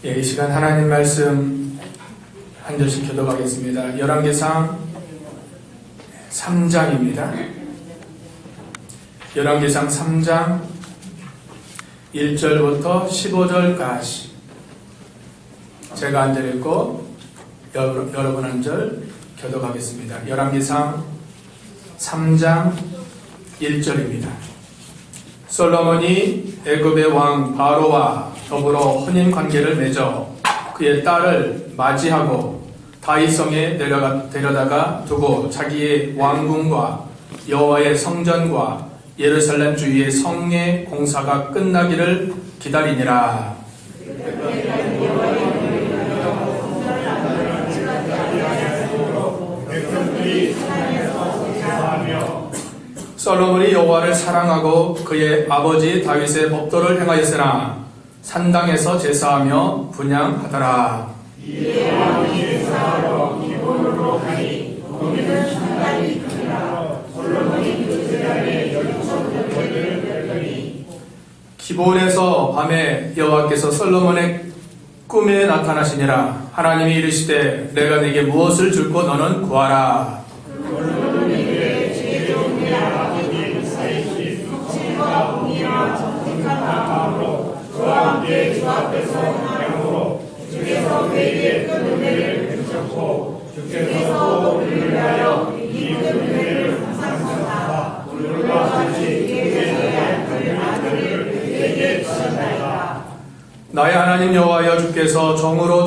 이 시간 하나님 말씀 한 절씩 교독하겠습니다. 열왕기상 3장입니다. 열왕기상 3장 1절부터 15절까지 제가 한 절 읽고 여러분 한 절 교독하겠습니다. 열왕기상 3장 1절입니다. 솔로몬이 애굽의 왕 바로와 더불어 혼인 관계를 맺어 그의 딸을 맞이하고 다윗성에 데려다가 두고 자기의 왕궁과 여호와의 성전과 예루살렘 주위의 성의 공사가 끝나기를 기다리니라. 솔로몬이 여호와를 사랑하고 그의 아버지 다윗의 법도를 행하였으나 산당에서 제사하며 분향하더라. 이에 왕이 제사하러 기본으로 가니 거기는 산당이 크니라. 솔로몬이 그 제단에 16,000번을 열더니 기본에서 밤에 여호와께서 솔로몬의 꿈에 나타나시니라. 하나님이 이르시되 내가 네게 무엇을 줄고 너는 구하라. 그와 함께 주 앞에서 향으로 주께서 그에게 큰 은혜를 베푸셨고 주께서 또 그를 위하여 이 큰 은혜를 항상 선하사 물과 같이 그에게 대한 그 아들을 그에게 주셨나이다. 나의 하나님 여호와여 주께서 정으로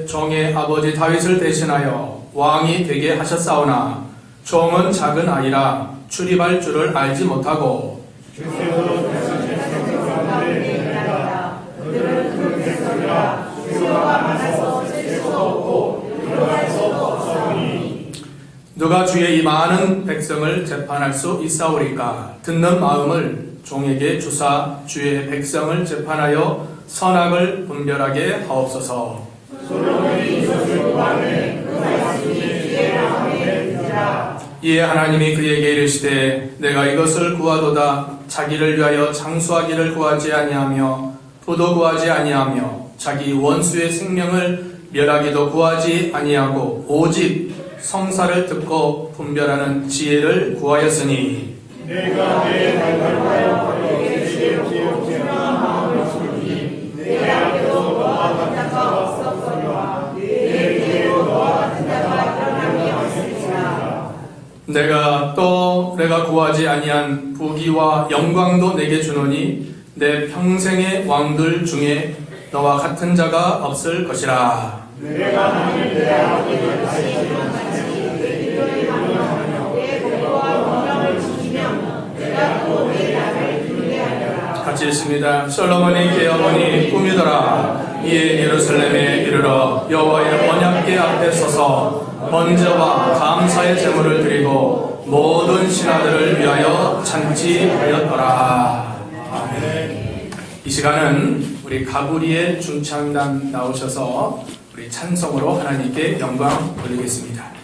정의 아버지 다윗을 대신하여 왕이 되게 하셨사오나 종은 작은 아이라 출입할 줄을 알지 못하고 누가 주의 이 많은 백성을 재판할 수 있사오리까? 듣는 마음을 종에게 주사 주의 백성을 재판하여 선악을 분별하게 하옵소서. 이에 하나님이 그에게 이르시되 내가 이것을 구하도다. 자기를 위하여 장수하기를 구하지 아니하며 부도 구하지 아니하며 자기 원수의 생명을 멸하기도 구하지 아니하고 오직 성사를 듣고 분별하는 지혜를 구하였으니 내가 내 발걸음하여 너에게 지혜롭게 마음을 주니 내 앞에도 너와 같은 자가 없었거니와 내 뒤에도 너와 같은 자가 일어남이 없으리라. 내가 구하지 아니한 부귀와 영광도 내게 주노니 내 평생의 왕들 중에 너와 같은 자가 없을 것이라. 내가 하늘 내 아버지를 다시는 같이 내 일을 하며 내 공로와 영광을 지키며 내가 또 내 나라를 경배하리라. 같이 읽습니다. 솔로몬이 그의 어머니 꿈이더라. 이에 예루살렘에 이르러 여호와의 언약궤 앞에 서서 번제와 감사의 제물을 드리고 모든 신하들을 위하여 잔치하였더라. 아멘. 이 시간은 우리 가브리엘 중창단 나오셔서 우리 찬송으로 하나님께 영광 돌리겠습니다.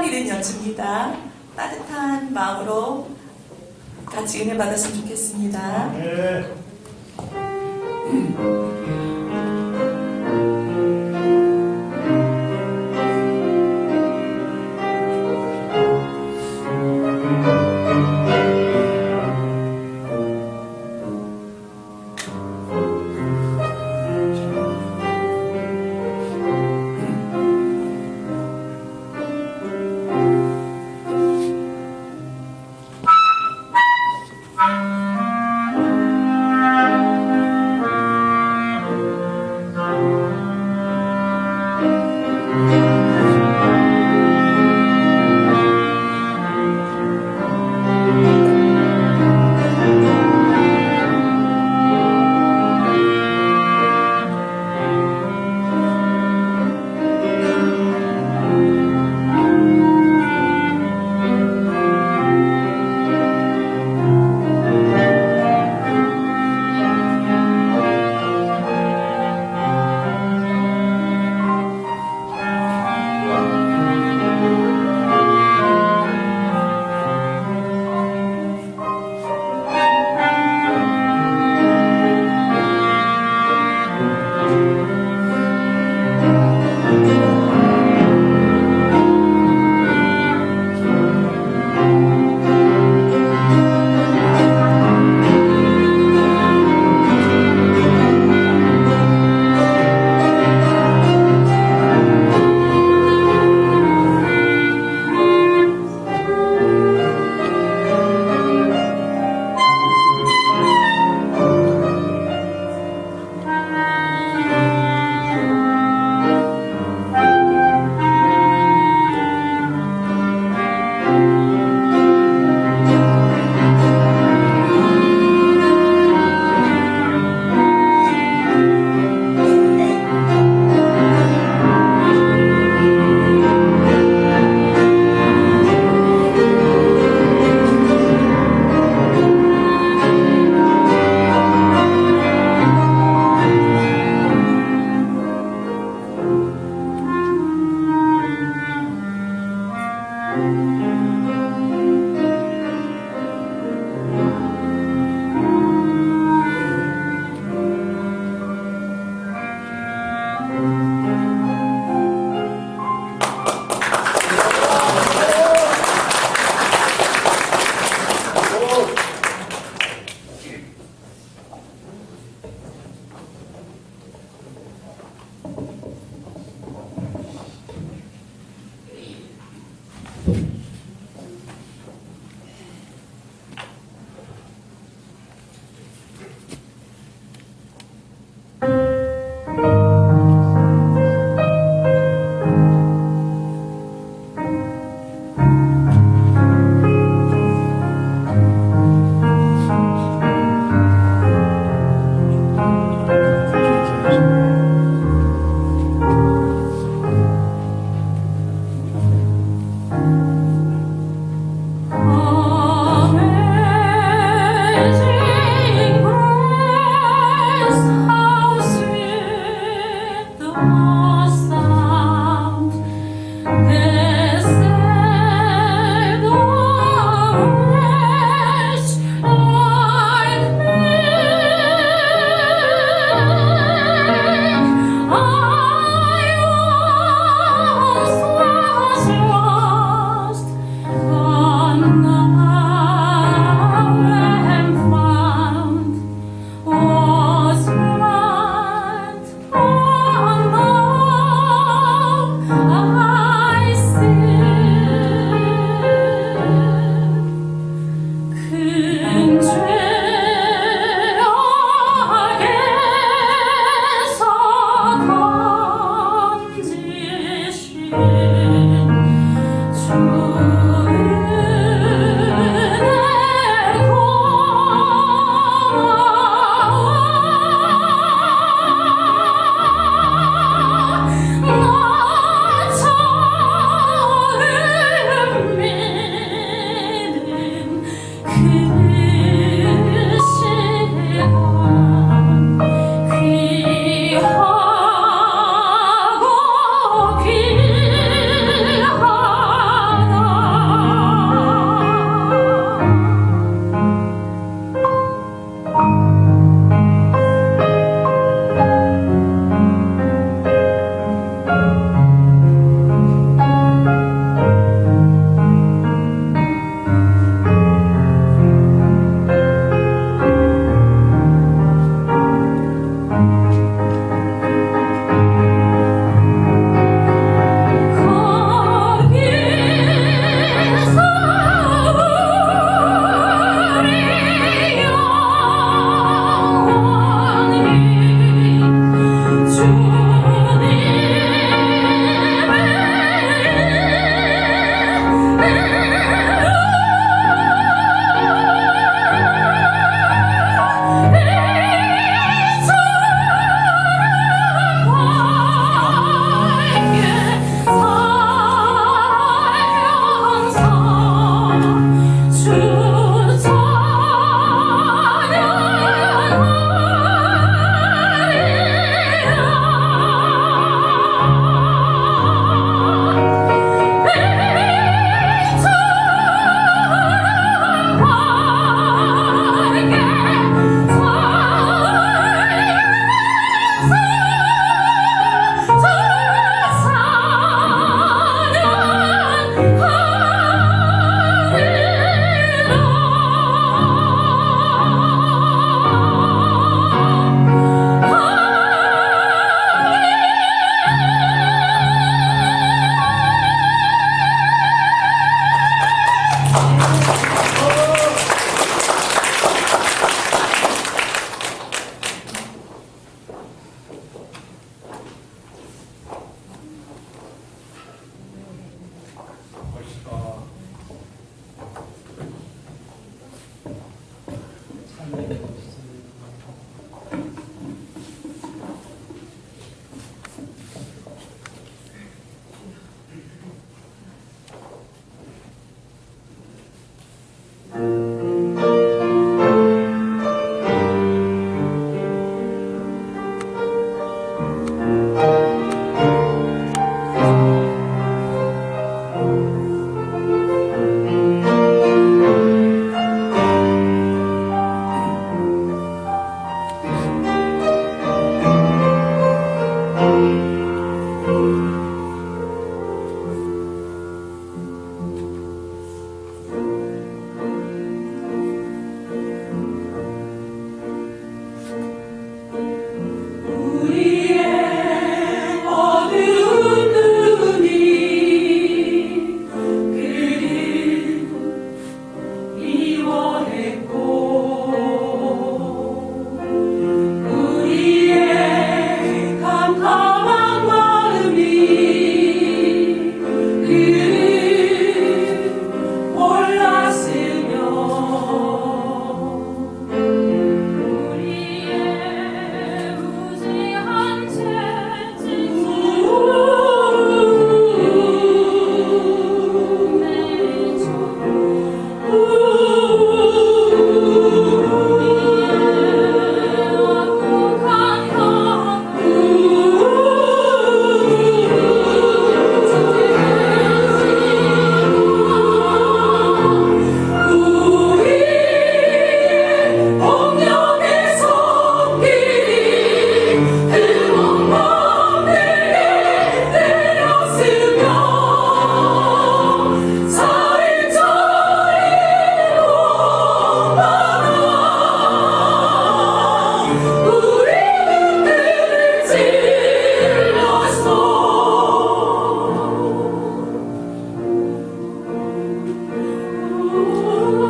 소망이 된 연주입니다. 따뜻한 마음으로 같이 은혜 받았으면 좋겠습니다. 네.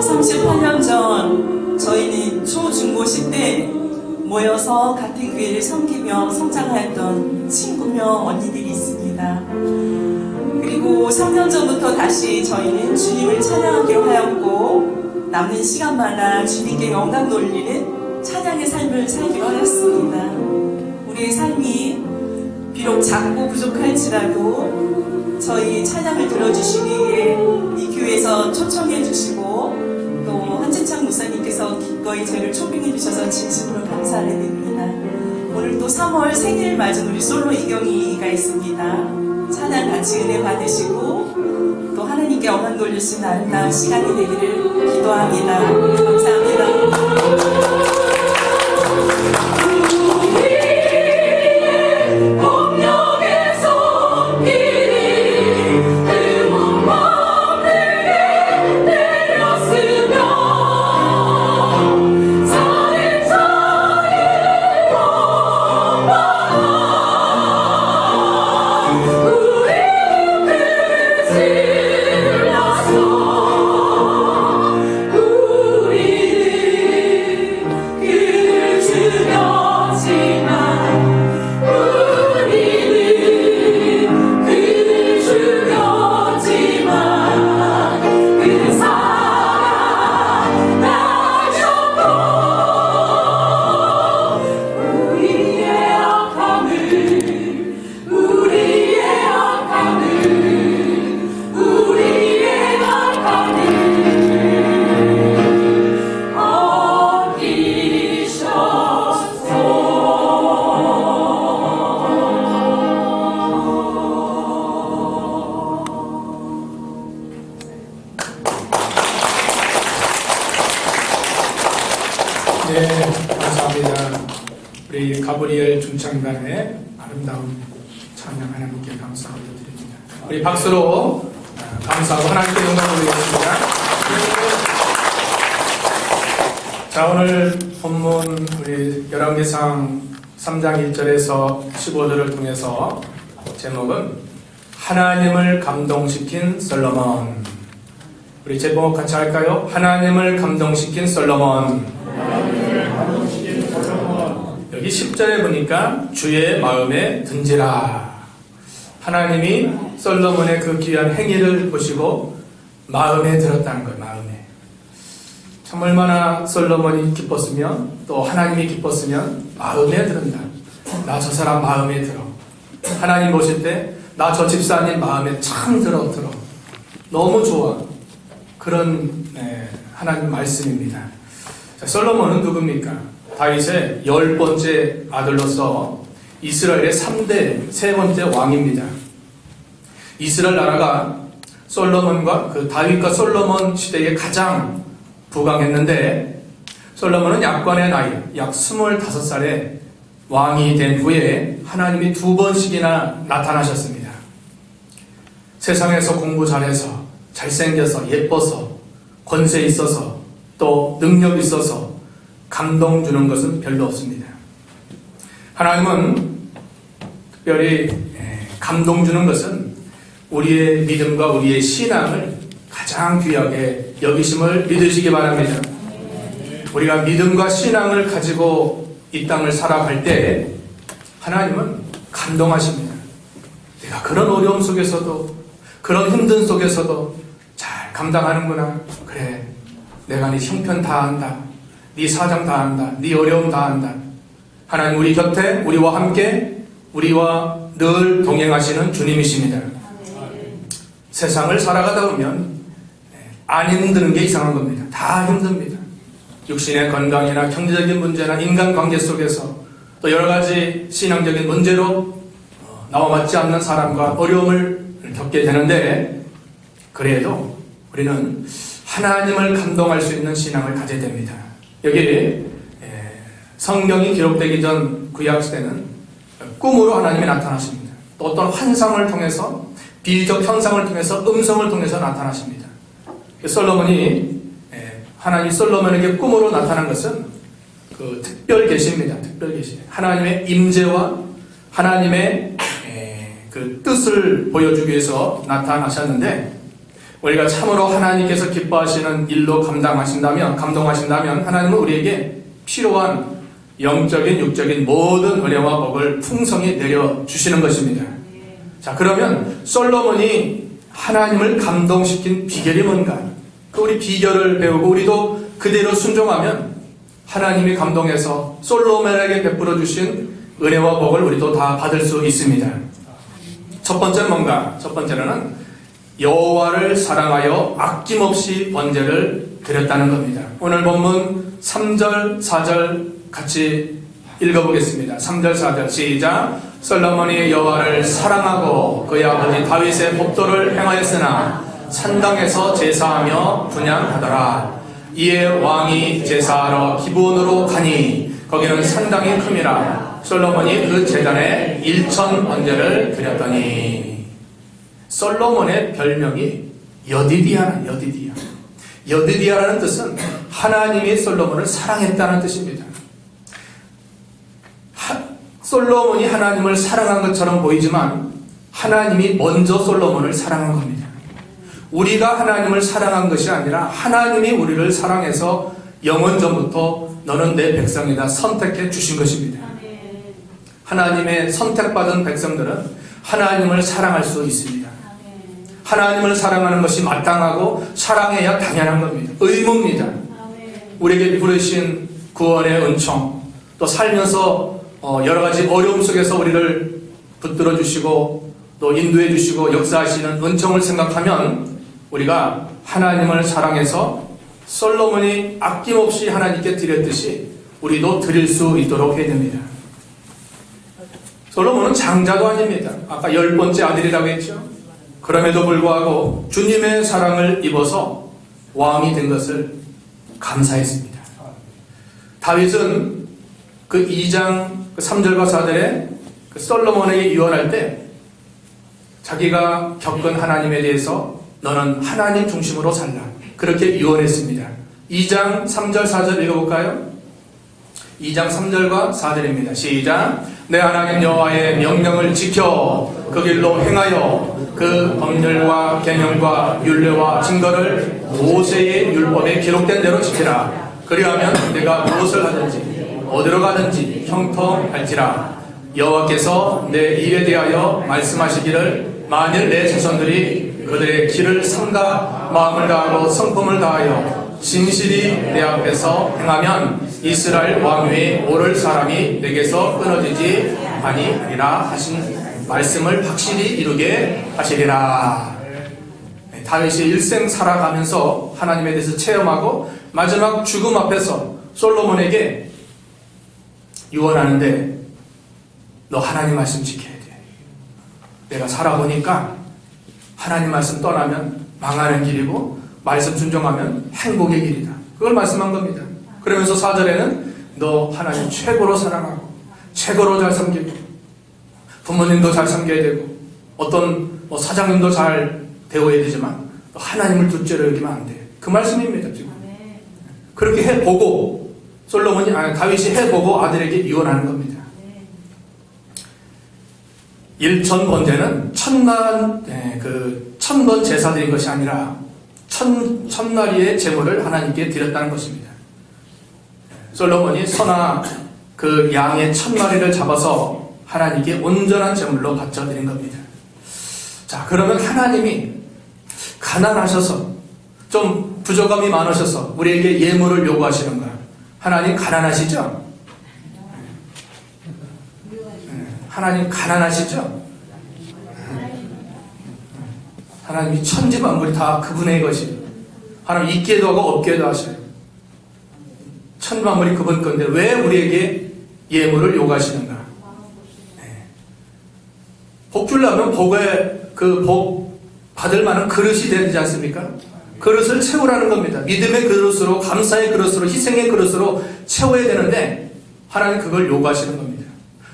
38년 전 저희는 초중고시 때 모여서 같은 교회를 섬기며 성장하였던 친구며 언니들이 있습니다. 그리고 3년 전부터 다시 저희는 주님을 찬양하기로 하였고 남는 시간마다 주님께 영광 돌리는 찬양의 삶을 살기로 하였습니다. 우리의 삶이 비록 작고 부족할지라도 저희 찬양을 들어주시기 위해 이 교회에서 초청해 주시고 또 한진창 목사님께서 기꺼이 저희를 초빙해 주셔서 진심으로 감사를 드립니다. 오늘 또 3월 생일 맞은 우리 솔로 이경이가 있습니다. 찬양 같이 은혜 받으시고 또 하나님께 영광 돌리시는 아름다운 시간이 되기를 기도합니다. 감사합니다. 네, 감사합니다. 우리 가브리엘 중창단의 아름다운 찬양 하나님께 감사를 드립니다. 우리 박수로 감사하고 하나님께 영광을 드리겠습니다. 자, 오늘 본문 우리 열왕기상 3장 1절에서 15절을 통해서 제목은 하나님을 감동시킨 솔로몬. 우리 제목 같이 할까요? 하나님을 감동시킨 솔로몬. 여기 10절에 보니까 주의 마음에 든지라. 하나님이 솔로몬의 그 귀한 행위를 보시고 마음에 들었다는 거예요. 마음에. 참 얼마나 솔로몬이 기뻤으면 또 하나님이 기뻤으면 마음에 든다. 나 저 사람 마음에 들어. 하나님 보실 때 나 저 집사님 마음에 참 들어. 너무 좋아. 그런 하나님 말씀입니다. 자, 솔로몬은 누굽니까? 다윗의 10번째 아들로서 이스라엘의 3대 세 번째 왕입니다. 이스라엘 나라가 솔로몬과 그 다윗과 솔로몬 시대에 가장 부강했는데 솔로몬은 약관의 나이 약 25살에 왕이 된 후에 하나님이 2번씩이나 나타나셨습니다. 세상에서 공부 잘해서 잘생겨서 예뻐서 권세 있어서 또 능력 있어서 감동 주는 것은 별로 없습니다. 하나님은 특별히 감동 주는 것은 우리의 믿음과 우리의 신앙을 가장 귀하게 여기심을 믿으시기 바랍니다. 우리가 믿음과 신앙을 가지고 이 땅을 살아갈 때 하나님은 감동하십니다. 내가 그런 어려움 속에서도 그런 힘든 속에서도 잘 감당하는구나. 그래, 내가 네 형편 다 안다. 네 사정 다 안다. 네 어려움 다 안다. 하나님 우리 곁에 우리와 함께 우리와 늘 동행하시는 주님이십니다. 세상을 살아가다 보면 안 힘드는 게 이상한 겁니다. 다 힘듭니다. 육신의 건강이나 경제적인 문제나 인간관계 속에서 또 여러 가지 신앙적인 문제로 나와 맞지 않는 사람과 어려움을 겪게 되는데 그래도 우리는 하나님을 감동할 수 있는 신앙을 가져야 됩니다. 여기 성경이 기록되기 전 구약시대는 꿈으로 하나님이 나타나십니다. 또 어떤 환상을 통해서 비유적 현상을 통해서 음성을 통해서 나타나십니다. 솔로몬이 하나님 솔로몬에게 꿈으로 나타난 것은 그 특별 계시입니다. 특별 계시. 하나님의 임재와 하나님의 그 뜻을 보여주기 위해서 나타나셨는데 우리가 참으로 하나님께서 기뻐하시는 일로 감동하신다면 하나님은 우리에게 필요한 영적인 육적인 모든 은혜와 복을 풍성히 내려주시는 것입니다. 자, 그러면 솔로몬이 하나님을 감동시킨 비결이 뭔가? 우리 비결을 배우고 우리도 그대로 순종하면 하나님이 감동해서 솔로몬에게 베풀어 주신 은혜와 복을 우리도 다 받을 수 있습니다. 첫 번째는 뭔가? 첫 번째는 여호와를 사랑하여 아낌없이 번제를 드렸다는 겁니다. 오늘 본문 3절, 4절 같이 읽어보겠습니다. 3절, 4절 시작. 솔로몬이 여호와를 사랑하고 그의 아버지 다윗의 법도를 행하였으나 산당에서 제사하며 분향하더라. 이에 왕이 제사하러 기브온으로 가니 거기는 산당이 큼이라. 솔로몬이 그 제단에 1천 번제를 드렸더니. 솔로몬의 별명이 여디디아라. 여디디아라는 뜻은 하나님이 솔로몬을 사랑했다는 뜻입니다. 솔로몬이 하나님을 사랑한 것처럼 보이지만 하나님이 먼저 솔로몬을 사랑한 겁니다. 우리가 하나님을 사랑한 것이 아니라 하나님이 우리를 사랑해서 영원전부터 너는 내 백성이다 선택해 주신 것입니다. 하나님의 선택받은 백성들은 하나님을 사랑할 수 있습니다. 하나님을 사랑하는 것이 마땅하고 사랑해야 당연한 겁니다. 의무입니다. 우리에게 부르신 구원의 은총, 또 살면서 여러 가지 어려움 속에서 우리를 붙들어 주시고 또 인도해 주시고 역사하시는 은총을 생각하면 우리가 하나님을 사랑해서 솔로몬이 아낌없이 하나님께 드렸듯이 우리도 드릴 수 있도록 해야 됩니다. 솔로몬은 장자도 아닙니다. 아까 10번째 아들이라고 했죠. 그럼에도 불구하고 주님의 사랑을 입어서 왕이 된 것을 감사했습니다. 다윗은 그 2장 3절과 4절에 그 솔로몬에게 유언할 때 자기가 겪은 하나님에 대해서 너는 하나님 중심으로 살라. 그렇게 유언했습니다. 2장 3절 4절 읽어볼까요? 2장 3절과 4절입니다. 시작. 내 하나님 여호와의 명령을 지켜 그 길로 행하여 그 법률과 계명과 율례와 증거를 모세의 율법에 기록된 대로 지키라. 그리하면 내가 무엇을 하든지 어디로 가든지 형통할지라. 여호와께서 내 일에 대하여 말씀하시기를 만일 내 자손들이 그들의 길을 삼가 마음을 다하고 성품을 다하여 진실이 내 앞에서 행하면 이스라엘 왕위에 오를 사람이 내게서 끊어지지 아니하리라 하신 말씀을 확실히 이루게 하시리라. 다윗이 일생 살아가면서 하나님에 대해서 체험하고 마지막 죽음 앞에서 솔로몬에게 유언하는데 너 하나님 말씀 지켜야 돼. 내가 살아보니까 하나님 말씀 떠나면 망하는 길이고 말씀 순종하면 행복의 길이다. 그걸 말씀한 겁니다. 그러면서 4절에는 너 하나님 최고로 사랑하고 최고로 잘 섬기고 부모님도 잘 섬겨야 되고 어떤 사장님도 잘 대워야 되지만 하나님을 둘째로 여기면 안 돼. 그 말씀입니다. 지금 그렇게 해보고 다윗이 해보고 아들에게 유언하는 겁니다. 1천 번제는 천번 제사 드린 것이 아니라 천마리의 제물을 하나님께 드렸다는 것입니다. 솔로몬이 소나 그 양의 1000마리를 잡아서 하나님께 온전한 제물로 바쳐드린 겁니다. 자, 그러면 하나님이 가난하셔서 좀 부족함이 많으셔서 우리에게 예물을 요구하시는가? 하나님 가난하시죠? 하나님 가난하시죠? 하나님이 천지 만물이 다 그분의 것이에요. 하나님 있게도 하고 없게도 하셔요. 천지 만물이 그분 건데 왜 우리에게 예물을 요구하시는가? 복 주려면 복 받을 만한 그릇이 되지 않습니까? 그릇을 채우라는 겁니다. 믿음의 그릇으로, 감사의 그릇으로, 희생의 그릇으로 채워야 되는데 하나님 그걸 요구하시는 겁니다.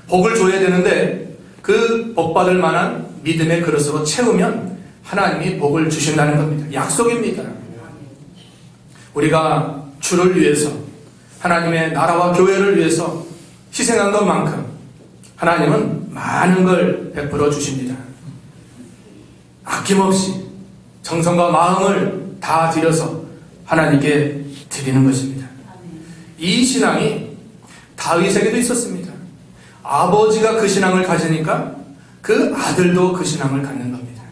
복을 줘야 되는데 그 복 받을 만한 믿음의 그릇으로 채우면 하나님이 복을 주신다는 겁니다. 약속입니다. 우리가 주를 위해서 하나님의 나라와 교회를 위해서 희생한 것만큼 하나님은 많은 걸 베풀어 주십니다. 아낌없이 정성과 마음을 다 들여서 하나님께 드리는 것입니다. 이 신앙이 다윗에게도 있었습니다. 아버지가 그 신앙을 가지니까 그 아들도 그 신앙을 갖는 겁니다.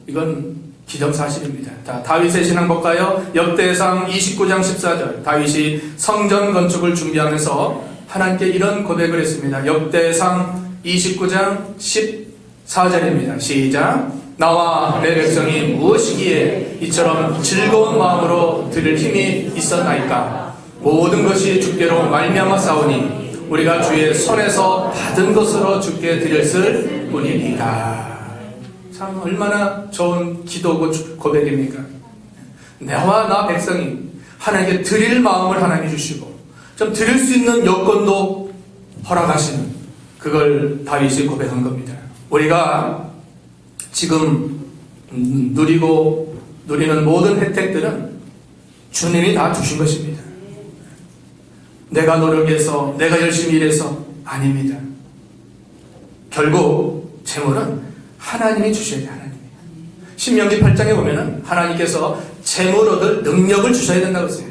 이건 기정사실입니다. 자, 다윗의 신앙 볼까요? 역대상 29장 14절. 다윗이 성전 건축을 준비하면서 하나님께 이런 고백을 했습니다. 역대상 29장 14절입니다. 시작. 나와 내 백성이 무엇이기에 이처럼 즐거운 마음으로 드릴 힘이 있었나이까? 모든 것이 주께로 말미암아 싸우니 우리가 주의 손에서 받은 것으로 주께 드렸을 뿐이니이다. 참 얼마나 좋은 기도고 고백입니까? 나와 나 백성이 하나님께 드릴 마음을 하나님이 주시고 좀 드릴 수 있는 여건도 허락하시는, 그걸 다윗이 고백한 겁니다. 우리가 지금 누리는 모든 혜택들은 주님이 다 주신 것입니다. 내가 노력해서, 내가 열심히 일해서 아닙니다. 결국 재물은 하나님이 주셔야 돼요. 하나님이. 신명기 8장에 보면은 하나님께서 재물 얻을 능력을 주셔야 된다고 했어요.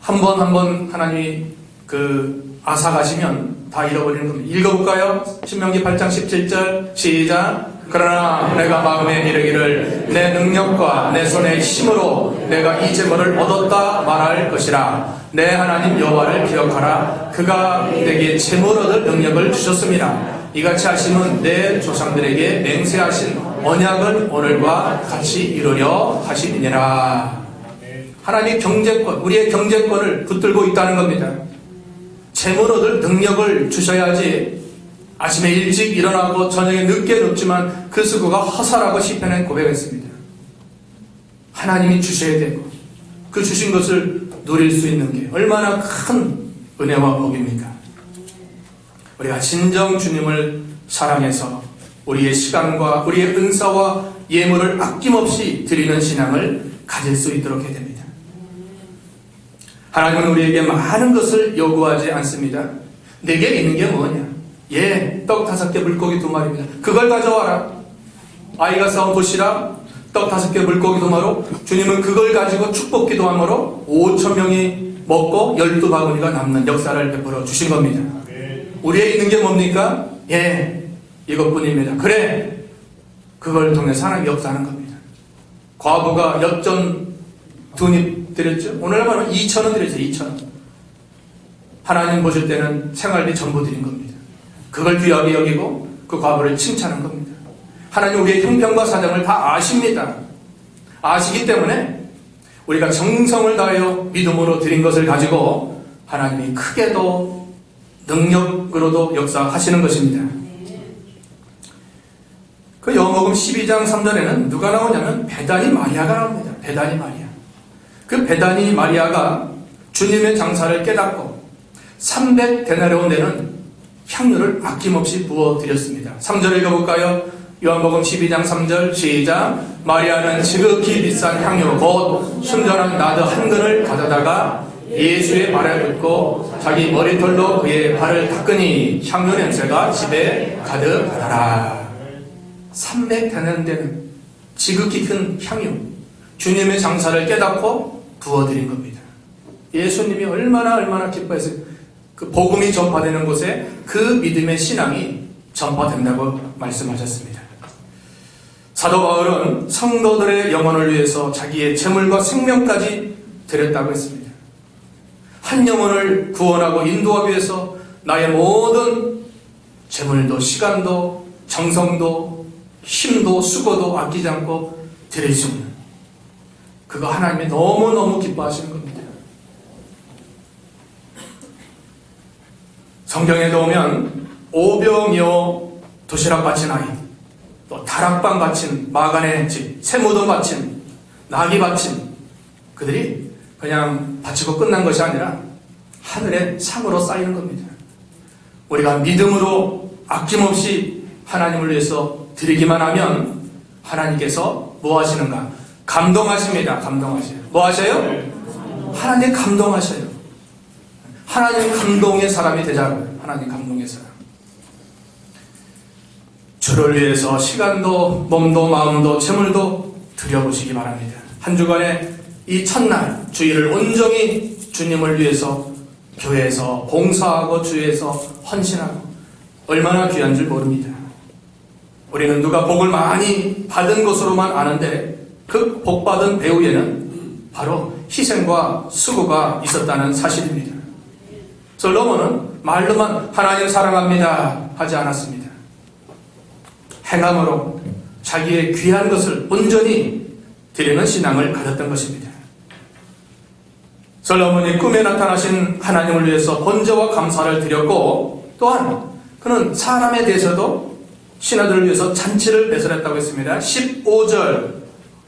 한 번 하나님이 앗아가시면 다 잃어버리는 겁니다. 읽어볼까요? 신명기 8장 17절 시작. 그러나 내가 마음에 이르기를 내 능력과 내 손의 힘으로 내가 이 재물을 얻었다 말할 것이라. 내 하나님 여호와를 기억하라. 그가 내게 재물 얻을 능력을 주셨습니다. 이같이 하심은 내 조상들에게 맹세하신 언약을 오늘과 같이 이루려 하심이니라. 하나님의 경제권, 우리의 경제권을 붙들고 있다는 겁니다. 재물 얻을 능력을 주셔야지 아침에 일찍 일어나고 저녁에 늦게 눕지만 그 수고가 허사라고 시편에 고백했습니다. 하나님이 주셔야 되고 그 주신 것을 누릴 수 있는 게 얼마나 큰 은혜와 복입니까? 우리가 진정 주님을 사랑해서 우리의 시간과 우리의 은사와 예물을 아낌없이 드리는 신앙을 가질 수 있도록 해야 됩니다. 하나님은 우리에게 많은 것을 요구하지 않습니다. 내게 있는 게 뭐냐? 떡 5개 물고기 2마리입니다. 그걸 가져와라. 아이가 싸운 도시락 떡 5개 물고기 2마리. 주님은 그걸 가지고 축복 기도함으로 5,000명이 먹고 12바구니가 남는 역사를 베풀어 주신 겁니다. 우리에 있는 게 뭡니까? 이것뿐입니다. 그래, 그걸 통해서 하나님 역사하는 겁니다. 과부가 엽전 2입 드렸죠. 오늘 말하면 2,000원 드렸죠. 2,000원. 하나님 보실 때는 생활비 전부 드린 겁니다. 그걸 귀하게 여기고 그 과부를 칭찬한 겁니다. 하나님 우리의 형편과 사정을 다 아십니다. 아시기 때문에 우리가 정성을 다하여 믿음으로 드린 것을 가지고 하나님이 크게도 능력으로도 역사하시는 것입니다. 그 요한복음 12장 3절에는 누가 나오냐면 베다니 마리아가 나옵니다. 베다니 마리아. 그 베다니 마리아가 주님의 장사를 깨닫고 300데나리온 되는 향유를 아낌없이 부어드렸습니다. 3절 읽어볼까요? 요한복음 12장 3절 시작. 마리아는 지극히 비싼 향유 곧 순전한 나드 한 근을 가져다가 예수의 발에 붓고 자기 머리털로 그의 발을 닦으니 향유 냄새가 집에 가득하더라. 300데나리온 되는 지극히 큰 향유, 주님의 장사를 깨닫고 부어드린 겁니다. 예수님이 얼마나 기뻐했어요. 그 복음이 전파되는 곳에 그 믿음의 신앙이 전파된다고 말씀하셨습니다. 사도 바울은 성도들의 영혼을 위해서 자기의 재물과 생명까지 드렸다고 했습니다. 한 영혼을 구원하고 인도하기 위해서 나의 모든 재물도 시간도 정성도 힘도 수고도 아끼지 않고 드릴 수 있는, 그거 하나님이 너무너무 기뻐하시는 겁니다. 성경에도 오면 오병이어 도시락 바친 아이, 또 다락방 바친 마간의 집, 세무도 바친, 나귀 바친, 그들이 그냥 바치고 끝난 것이 아니라 하늘의 상으로 쌓이는 겁니다. 우리가 믿음으로 아낌없이 하나님을 위해서 드리기만 하면 하나님께서 뭐 하시는가? 감동하십니다. 감동하셔요. 뭐 하셔요? 하나님 감동하셔요. 하나님 감동의 사람이 되자고요. 하나님 감동의 사람. 주를 위해서 시간도 몸도 마음도 재물도 드려보시기 바랍니다. 한 주간에 이 첫날 주일을 온전히 주님을 위해서 교회에서 봉사하고 주위에서 헌신하고 얼마나 귀한 줄 모릅니다. 우리는 누가 복을 많이 받은 것으로만 아는데 그 복받은 배후에는 바로 희생과 수고가 있었다는 사실입니다. 솔로몬은 말로만 하나님 사랑합니다 하지 않았습니다. 행함으로 자기의 귀한 것을 온전히 드리는 신앙을 가졌던 것입니다. 솔로몬이 꿈에 나타나신 하나님을 위해서 번제와 감사를 드렸고, 또한 그는 사람에 대해서도 신하들을 위해서 잔치를 배설했다고 했습니다. 15절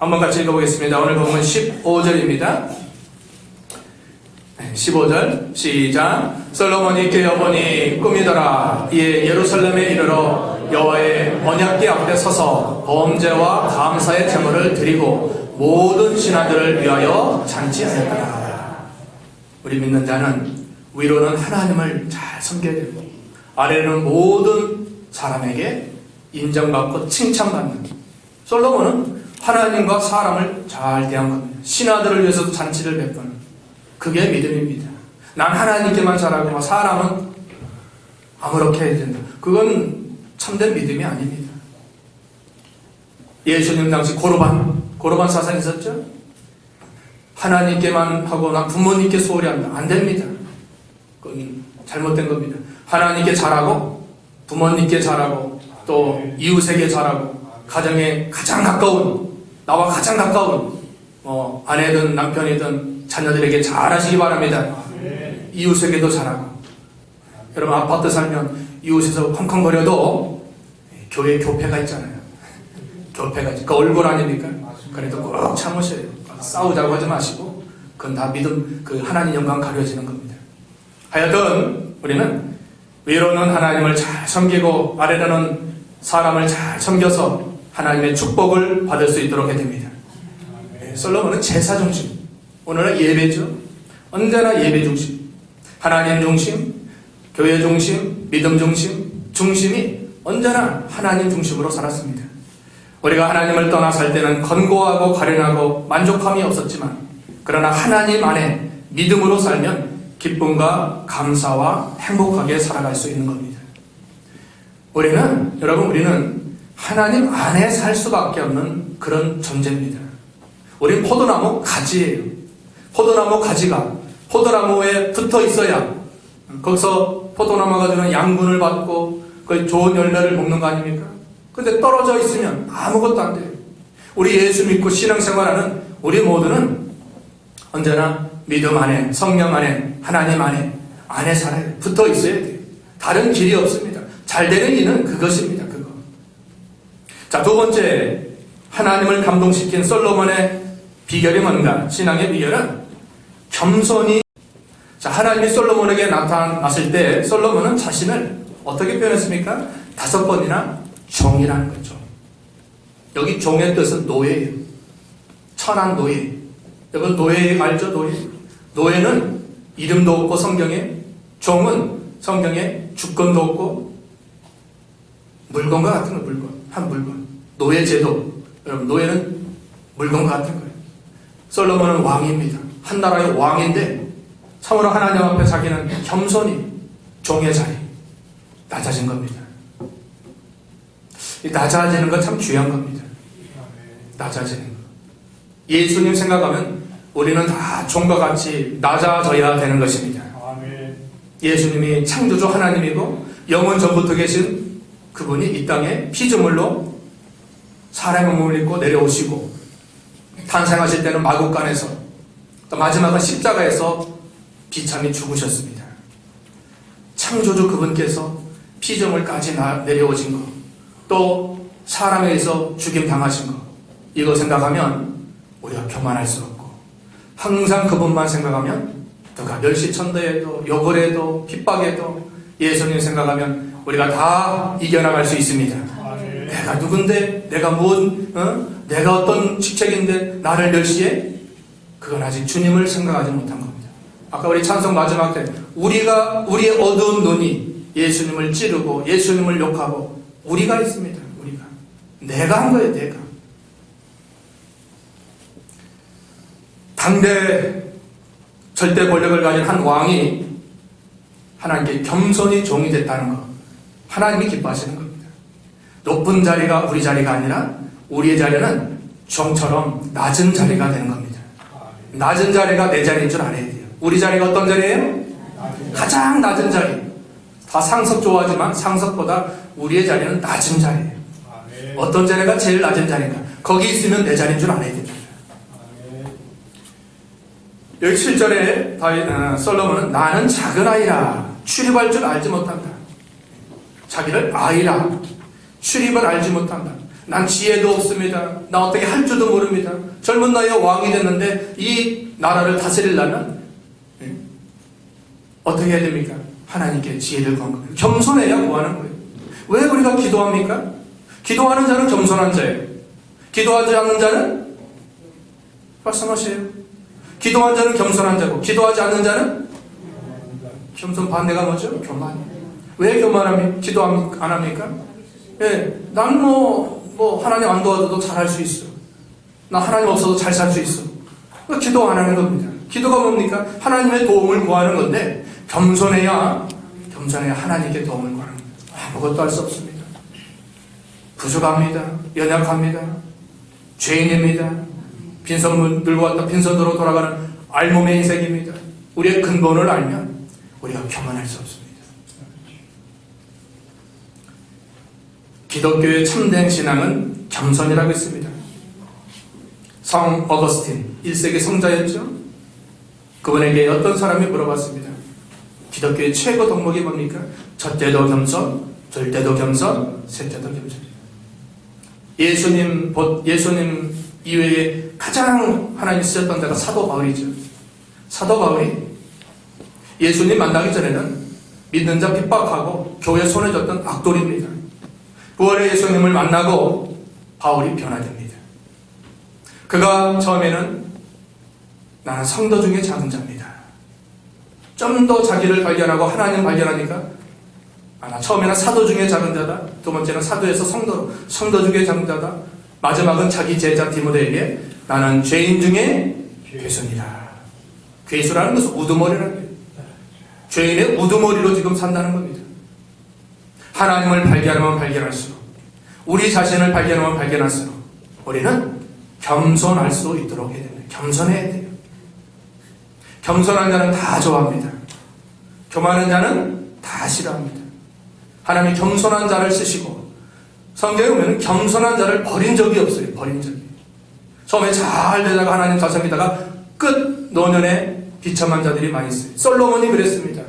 한번 같이 읽어보겠습니다. 오늘 보면 15절입니다. 15절 시작. 솔로몬이 깨어보니 꿈이더라. 이에 예루살렘에 이르러 여호와의 언약궤 앞에 서서 범죄와 감사의 제물을 드리고 모든 신하들을 위하여 잔치하였더라. 우리 믿는 자는 위로는 하나님을 잘 섬겨야 되고 아래는 모든 사람에게 인정받고 칭찬받는, 솔로몬은 하나님과 사람을 잘 대한 겁니다. 신하들을 위해서도 잔치를 베푸는, 그게 믿음입니다. 난 하나님께만 잘하고 사람은 아무렇게 해야 된다. 그건 참된 믿음이 아닙니다. 예수님 당시 고르반 사상이 있었죠? 하나님께만 하고 난 부모님께 소홀히 한다. 안 됩니다. 그건 잘못된 겁니다. 하나님께 잘하고 부모님께 잘하고 또 이웃에게 잘하고 가정에 가장 가까운, 나와 가장 가까운 아내든 남편이든 자녀들에게 잘하시기 바랍니다. 이웃에게도 잘하고. 여러분 아파트 살면 이웃에서 컹컹거려도 교회 교패가 있잖아요. 교패가 그 얼굴 아닙니까? 그래도 꼭 참으셔야 돼요. 싸우자고 하지 마시고 그건 다 믿음, 그 하나님 영광 가려지는 겁니다. 하여튼 우리는 위로는 하나님을 잘 섬기고 아래로는 사람을 잘 섬겨서 하나님의 축복을 받을 수 있도록 해야 됩니다. 솔로몬은 제사 중심, 오늘은 예배죠. 언제나 예배 중심, 하나님 중심, 교회 중심, 믿음 중심, 중심이 언제나 하나님 중심으로 살았습니다. 우리가 하나님을 떠나 살 때는 건고하고 가련하고 만족함이 없었지만, 그러나 하나님 안에 믿음으로 살면 기쁨과 감사와 행복하게 살아갈 수 있는 겁니다. 우리는 하나님 안에 살 수밖에 없는 그런 존재입니다. 우린 포도나무 가지예요. 포도나무 가지가 포도나무에 붙어 있어야 거기서 포도나무가 주는 양분을 받고 그 좋은 열매를 먹는 거 아닙니까? 근데 떨어져 있으면 아무것도 안 돼요. 우리 예수 믿고 신앙생활하는 우리 모두는 언제나 믿음 안에, 성령 안에, 하나님 안에 살아요. 붙어 있어야 돼요. 다른 길이 없습니다. 잘 되는 일은 그것입니다. 그거. 자, 두 번째, 하나님을 감동시킨 솔로몬의 비결이 뭔가? 신앙의 비결은 겸손히. 자, 하나님이 솔로몬에게 나타났을 때 솔로몬은 자신을 어떻게 표현했습니까? 5번이나 종이라는 거죠. 여기 종의 뜻은 노예예요. 천한 노예. 여러분 노예 알죠? 노예는 이름도 없고 성경에, 종은 성경에 주권도 없고 물건과 같은 거, 한 물건. 노예 제도. 여러분 노예는 물건과 같은 거예요. 솔로몬은 왕입니다. 한 나라의 왕인데 참으로 하나님 앞에 자기는 겸손히 종의 자리 낮아진 겁니다. 이 낮아지는 건 참 귀한 겁니다. 낮아지는 거. 예수님 생각하면 우리는 다 종과 같이 낮아져야 되는 것입니다. 예수님이 창조주 하나님이고 영원 전부터 계신 그분이 이 땅에 피조물로 사람의 몸을 입고 내려오시고 탄생하실 때는 마국간에서 또 마지막은 십자가에서 비참히 죽으셨습니다. 창조주 그분께서 피조물까지 내려오신 것, 또 사람에 의해서 죽임 당하신 것, 이거 생각하면 우리가 교만할 수 없고 항상 그분만 생각하면 누가 멸시천대에도 욕을 핍박해도 예수님 생각하면 우리가 다 이겨나갈 수 있습니다. 내가 누군데, 내가 어떤 직책인데 나를 멸시해? 그건 아직 주님을 생각하지 못한 겁니다. 아까 우리 찬송 마지막 때 우리의 어두운 눈이 예수님을 찌르고 예수님을 욕하고 우리가 있습니다. 내가 한 거예요, 내가. 당대 절대 권력을 가진 한 왕이 하나님께 겸손히 종이 됐다는 것, 하나님이 기뻐하시는 겁니다. 높은 자리가 우리 자리가 아니라 우리의 자리는 종처럼 낮은 자리가 되는 겁니다. 낮은 자리가 내 자리인 줄 알아야 돼요. 우리 자리가 어떤 자리예요? 가장 낮은 자리. 다 상석 좋아하지만 상석보다 우리의 자리는 낮은 자리예요. 어떤 자리가 제일 낮은 자리인가? 거기 있으면 내 자리인 줄 알아야 됩니다. 여기 7절에 솔로몬은 나는 작은 아이라 출입할 줄 알지 못한다. 자기를 아이라 출입을 알지 못한다. 난 지혜도 없습니다. 나 어떻게 할 줄도 모릅니다. 젊은 나이에 왕이 됐는데 이 나라를 다스리려면 어떻게 해야 됩니까? 하나님께 지혜를 구한 거예요. 겸손해야 구하는 거예요. 왜 우리가 기도합니까? 기도하는 자는 겸손한 자예요. 기도하지 않는 자는 말씀하세요. 기도한 자는 겸손한 자고 기도하지 않는 자는 겸손 반대가 뭐죠? 교만. 왜 교만합니까? 기도 안 합니까? 예, 난 하나님 안 도와줘도 잘할 수 있어. 나 하나님 없어도 잘 살 수 있어. 기도 안 하는 겁니다. 기도가 뭡니까? 하나님의 도움을 구하는 건데 겸손해야 하나님께 도움을 구하는 겁니다. 아무것도 할 수 없습니다. 부족합니다. 연약합니다. 죄인입니다. 빈손 들고 왔다 빈손으로 돌아가는 알몸의 인생입니다. 우리의 근본을 알면 우리가 교만할 수 없습니다. 기독교의 참된 신앙은 겸손이라고 했습니다. 성 어거스틴 1세기 성자였죠. 그분에게 어떤 사람이 물어봤습니다. 기독교의 최고 덕목이 뭡니까? 첫째도 겸손, 둘째도 겸손, 셋째도 겸손. 예수님 이외에 가장 하나님 쓰셨던 자가 사도 바울이죠. 사도 바울이 예수님 만나기 전에는 믿는 자 핍박하고 교회 손에 줬던 악돌입니다. 부활의 예수님을 만나고 바울이 변화됩니다. 그가 처음에는 나는 성도 중에 작은 자입니다. 좀 더 자기를 발견하고 하나님 발견하니까 나 처음에는 사도 중에 작은 자다. 두 번째는 사도에서 성도 중에 작은 자다. 마지막은 자기 제자 디모데에게 나는 죄인 중에 괴수이다. 괴수라는 것은 우두머리라는 거예요. 죄인의 우두머리로 지금 산다는 겁니다. 하나님을 발견하면 발견할수록 우리 자신을 발견하면 발견할수록 우리는 겸손할 수 있도록 해야 됩니다. 겸손해야 돼요. 겸손한 자는 다 좋아합니다. 교만한 자는 다 싫어합니다. 하나님이 겸손한 자를 쓰시고 성경에 보면 겸손한 자를 버린 적이 없어요. 버린 적이. 처음에 잘 되다가 하나님 잘 섬기다가 끝 노년에 비참한 자들이 많이 있어요. 솔로몬이 그랬습니다.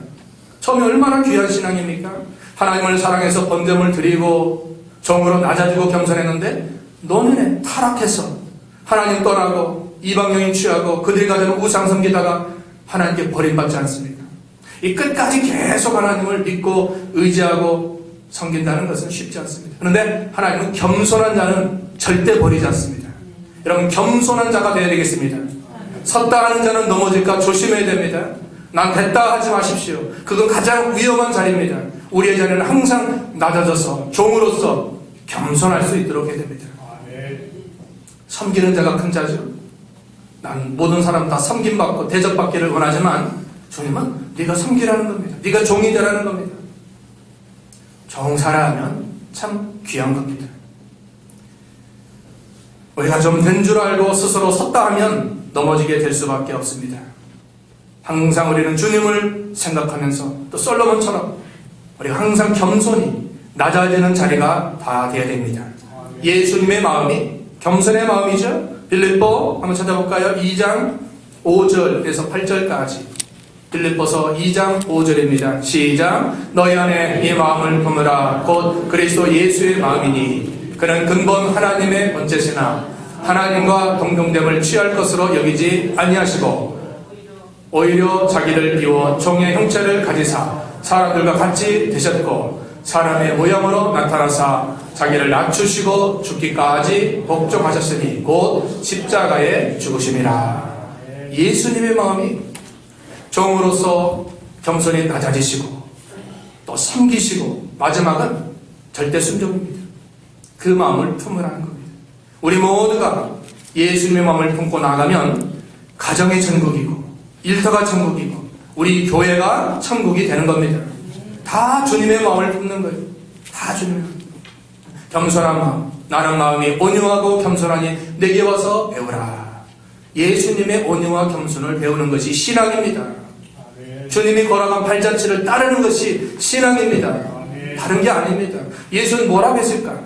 처음에 얼마나 귀한 신앙입니까? 하나님을 사랑해서 번제물 드리고 정으로 낮아지고 겸손했는데 노년에 타락해서 하나님 떠나고 이방여인 취하고 그들이 가지는 우상 섬기다가 하나님께 버림받지 않습니까? 이 끝까지 계속 하나님을 믿고 의지하고 섬긴다는 것은 쉽지 않습니다. 그런데 하나님은 겸손한 자는 절대 버리지 않습니다. 여러분 겸손한 자가 되어야 되겠습니다. 섰다 하는 자는 넘어질까 조심해야 됩니다. 난 됐다 하지 마십시오. 그건 가장 위험한 자리입니다. 우리의 자리는 항상 낮아져서 종으로서 겸손할 수 있도록 해야 됩니다. 섬기는 자가 큰 자죠. 난 모든 사람 다 섬김받고 대접받기를 원하지만 주님은 네가 섬기라는 겁니다. 네가 종이 되라는 겁니다. 종사라하면 참 귀한 겁니다. 우리가 좀 된 줄 알고 스스로 섰다 하면 넘어지게 될 수밖에 없습니다. 항상 우리는 주님을 생각하면서 또 솔로몬처럼 우리가 항상 겸손히 낮아지는 자리가 다 되어야 됩니다. 예수님의 마음이 겸손의 마음이죠. 빌립보 한번 찾아볼까요? 2장 5절에서 8절까지 빌립보서 2장 5절입니다. 시작. 너희 안에 이 마음을 품으라. 곧 그리스도 예수의 마음이니 그는 근본 하나님의 번제시나 하나님과 동등됨을 취할 것으로 여기지 아니하시고 오히려 자기를 비워 종의 형체를 가지사 사람들과 같이 되셨고 사람의 모양으로 나타나사 자기를 낮추시고 죽기까지 복종하셨으니 곧 십자가에 죽으심이라. 예수님의 마음이 종으로서 겸손히 낮아지시고 또 섬기시고 마지막은 절대 순종입니다. 그 마음을 품으라는 겁니다. 우리 모두가 예수님의 마음을 품고 나가면 가정이 천국이고 일터가 천국이고 우리 교회가 천국이 되는 겁니다. 다 주님의 마음을 품는 거예요. 다 주님의 마음. 겸손한 마음. 나는 마음이 온유하고 겸손하니 내게 와서 배우라. 예수님의 온유와 겸손을 배우는 것이 신앙입니다. 주님이 걸어간 발자취를 따르는 것이 신앙입니다. 다른 게 아닙니다. 예수는 뭐라고 했을까?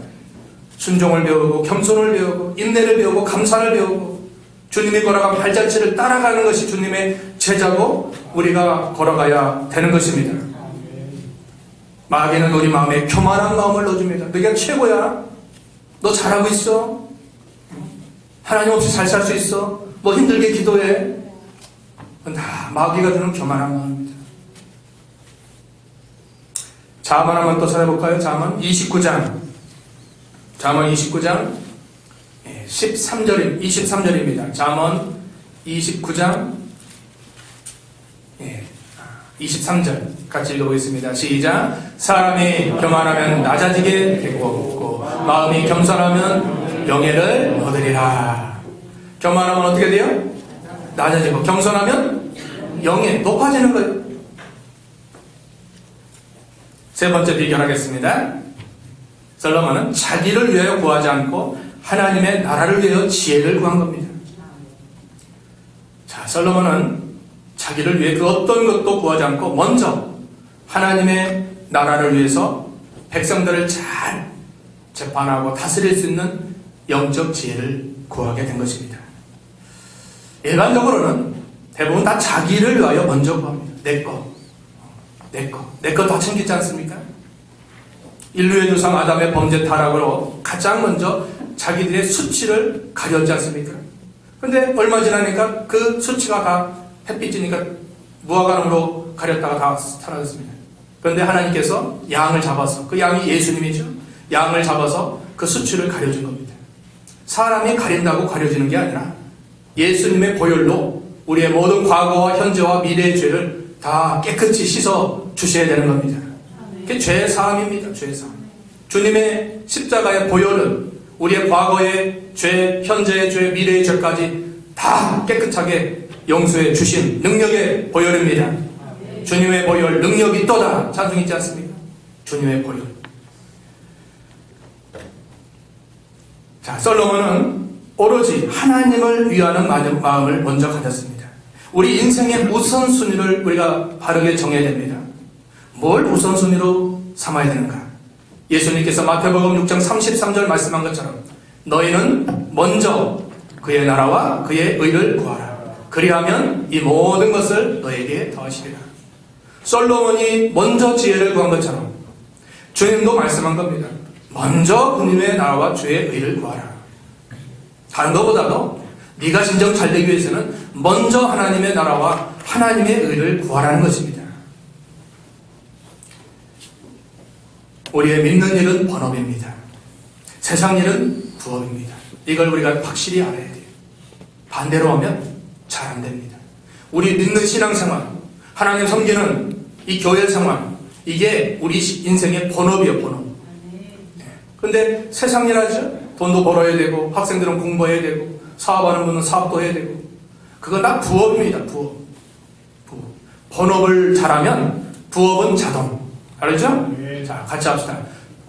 순종을 배우고 겸손을 배우고 인내를 배우고 감사를 배우고 주님이 걸어간 발자취를 따라가는 것이 주님의 제자고 우리가 걸어가야 되는 것입니다. 마귀는 우리 마음에 교만한 마음을 넣어줍니다. 너가 최고야. 너 잘하고 있어. 하나님 없이 잘 살 수 있어. 뭐 힘들게 기도해. 다 마귀가 주는 교만한 마음입니다. 잠언 한번 또 찾아볼까요? 잠언 29장 23절입니다. 잠언 29장 23절 같이 읽어보겠습니다. 시작. 사람이 교만하면 낮아지게 되고 마음이 겸손하면 명예를 얻으리라. 교만하면 어떻게 돼요? 낮아지고 겸손하면 영예 높아지는 거예요. 세 번째 비결하겠습니다. 솔로몬은 자기를 위하여 구하지 않고 하나님의 나라를 위하여 지혜를 구한 겁니다. 자, 솔로몬은 자기를 위해 그 어떤 것도 구하지 않고 먼저 하나님의 나라를 위해서 백성들을 잘 재판하고 다스릴 수 있는 영적 지혜를 구하게 된 것입니다. 일반적으로는 대부분 다 자기를 위하여 먼저 구합니다. 내 거 다 챙기지 않습니까? 인류의 조상 아담의 범죄 타락으로 가장 먼저 자기들의 수치를 가렸지 않습니까? 그런데 얼마 지나니까 그 수치가 다 햇빛이니까 무화과나무로 가렸다가 다 사라졌습니다. 그런데 하나님께서 양을 잡아서, 그 양이 예수님이죠. 양을 잡아서 그 수치를 가려준 겁니다. 사람이 가린다고 가려지는 게 아니라 예수님의 보혈로 우리의 모든 과거와 현재와 미래의 죄를 다 깨끗이 씻어 주셔야 되는 겁니다. 그게 죄의 사함입니다. 죄의 사함. 주님의 십자가의 보혈은 우리의 과거의 죄, 현재의 죄, 미래의 죄까지 다 깨끗하게 용서해 주신 능력의 보혈입니다. 주님의 보혈 능력이 있도다 찬송있지 않습니까? 주님의 보혈. 자, 솔로몬은 오로지 하나님을 위하는 마음을 먼저 가졌습니다. 우리 인생의 우선순위를 우리가 바르게 정해야 됩니다. 뭘 우선순위로 삼아야 되는가? 예수님께서 마태복음 6장 33절 말씀한 것처럼 너희는 먼저 그의 나라와 그의 의를 구하라. 그리하면 이 모든 것을 너에게 더하시리라. 솔로몬이 먼저 지혜를 구한 것처럼 주님도 말씀한 겁니다. 먼저 주님의 나라와 주의 의를 구하라. 다른 것보다도 네가 진정 잘 되기 위해서는 먼저 하나님의 나라와 하나님의 의를 구하라는 것입니다. 우리의 믿는 일은 본업입니다. 세상 일은 부업입니다. 이걸 우리가 확실히 알아야 돼요. 반대로 하면 잘 안 됩니다. 우리 믿는 신앙생활, 하나님 섬기는 이 교회 생활, 이게 우리 인생의 본업이에요. 본업. 그런데 세상 일 하죠. 돈도 벌어야 되고 학생들은 공부해야 되고 사업하는 분은 사업도 해야 되고 그건 다 부업입니다. 부업. 본업을 잘하면 부업은 자동. 알았죠? 네. 자, 같이 합시다.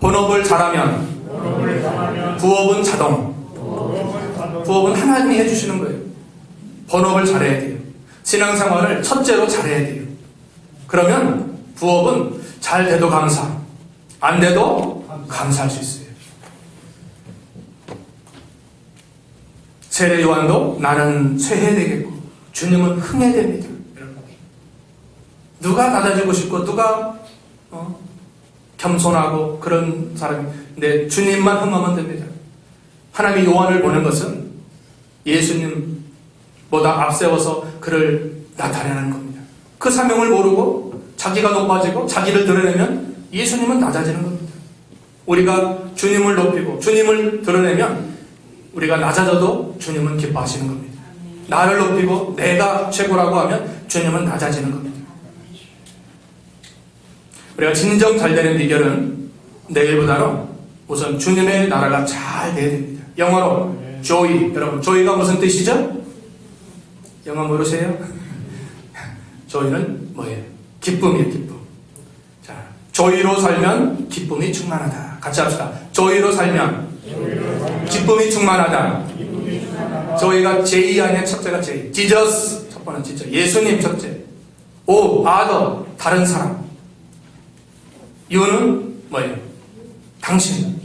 본업을 잘하면 부업은 자동. 부업은 하나님이 해주시는 거예요. 본업을 잘해야 돼요. 신앙생활을 첫째로 잘해야 돼요. 그러면 부업은 잘 돼도 감사, 안 돼도 감사할 수 있어요. 세례 요한도 나는 쇠해되겠고 주님은 흥해됩니다. 누가 낮아지고 싶고 누가 겸손하고 그런 사람인데 주님만 흥하면 됩니다. 하나님이 요한을 보낸 것은 예수님보다 앞세워서 그를 나타내는 겁니다. 그 사명을 모르고 자기가 높아지고 자기를 드러내면 예수님은 낮아지는 겁니다. 우리가 주님을 높이고 주님을 드러내면 우리가 낮아져도 주님은 기뻐하시는 겁니다. 나를 높이고 내가 최고라고 하면 주님은 낮아지는 겁니다. 우리가 진정 잘 되는 비결은 내일보다는 우선 주님의 나라가 잘 돼야 됩니다. 영어로 joy. 여러분, joy가 무슨 뜻이죠? 영어 모르세요? joy는 뭐예요? 기쁨이에요, 기쁨. 자, joy로 살면 기쁨이 충만하다. 같이 합시다. joy로 살면 기쁨이 충만하다. joy가 J 아니야, 첫째가 J. Jesus, 첫 번은 진짜 예수님 첫째. O, other, 다른 사람. You는 뭐예요? 당신.